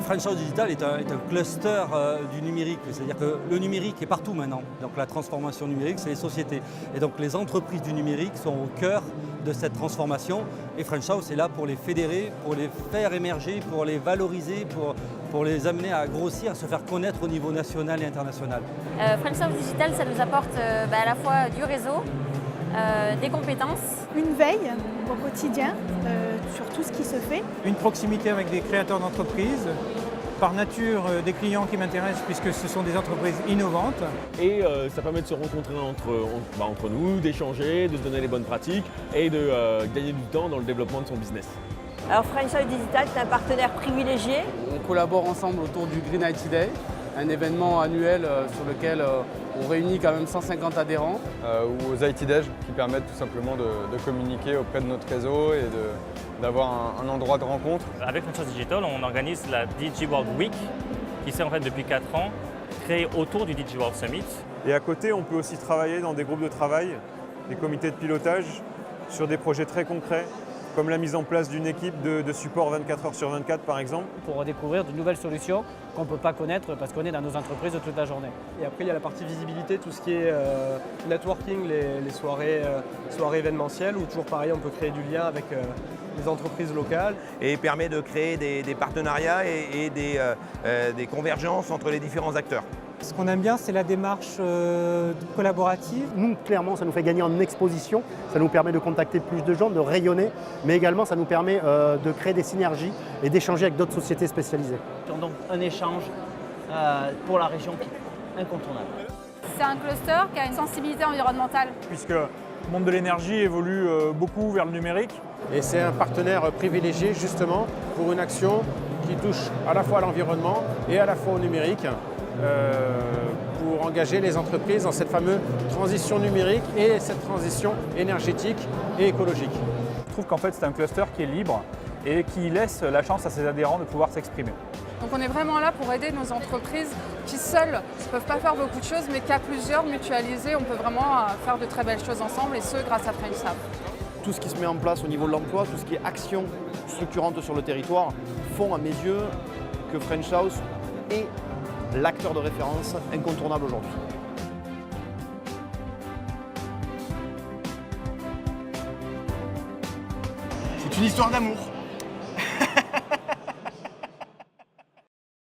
French House Digital est un cluster du numérique, c'est-à-dire que le numérique est partout maintenant. Donc la transformation numérique, c'est les sociétés. Et donc les entreprises du numérique sont au cœur de cette transformation. Et French House est là pour les fédérer, pour les faire émerger, pour les valoriser, pour les amener à grossir, à se faire connaître au niveau national et international. French House Digital, ça nous apporte à la fois du réseau, des compétences. Une veille au quotidien sur tout ce qui se fait. Une proximité avec des créateurs d'entreprises, par nature des clients qui m'intéressent puisque ce sont des entreprises innovantes. Et ça permet de se rencontrer entre nous, d'échanger, de se donner les bonnes pratiques et de gagner du temps dans le développement de son business. Alors French House Digital, c'est un partenaire privilégié. On collabore ensemble autour du Green IT Day, un événement annuel sur lequel on réunit quand même 150 adhérents. Ou aux IT Days qui permettent tout simplement de communiquer auprès de notre réseau et d'avoir un endroit de rencontre. Avec French House Digital, on organise la DigiWorld Week qui s'est en fait depuis 4 ans créée autour du DigiWorld Summit. Et à côté, on peut aussi travailler dans des groupes de travail, des comités de pilotage sur des projets très concrets, comme la mise en place d'une équipe de support 24 heures sur 24 par exemple. Pour découvrir de nouvelles solutions qu'on ne peut pas connaître parce qu'on est dans nos entreprises toute la journée. Et après il y a la partie visibilité, tout ce qui est networking, les soirées événementielles où toujours pareil on peut créer du lien avec les entreprises locales. Et permet de créer des partenariats et des convergences entre les différents acteurs. Ce qu'on aime bien, c'est la démarche collaborative. Nous, clairement, ça nous fait gagner en exposition, ça nous permet de contacter plus de gens, de rayonner, mais également ça nous permet de créer des synergies et d'échanger avec d'autres sociétés spécialisées. Donc un échange pour la région qui est incontournable. C'est un cluster qui a une sensibilité environnementale. Puisque le monde de l'énergie évolue beaucoup vers le numérique. Et c'est un partenaire privilégié justement pour une action qui touche à la fois à l'environnement et à la fois au numérique. Pour engager les entreprises dans cette fameuse transition numérique et cette transition énergétique et écologique. Je trouve qu'en fait c'est un cluster qui est libre et qui laisse la chance à ses adhérents de pouvoir s'exprimer. Donc on est vraiment là pour aider nos entreprises qui seules ne peuvent pas faire beaucoup de choses mais qu'à plusieurs mutualisées on peut vraiment faire de très belles choses ensemble et ce grâce à French House. Tout ce qui se met en place au niveau de l'emploi, tout ce qui est action structurante sur le territoire font à mes yeux que French House est l'acteur de référence incontournable aujourd'hui. C'est une histoire d'amour.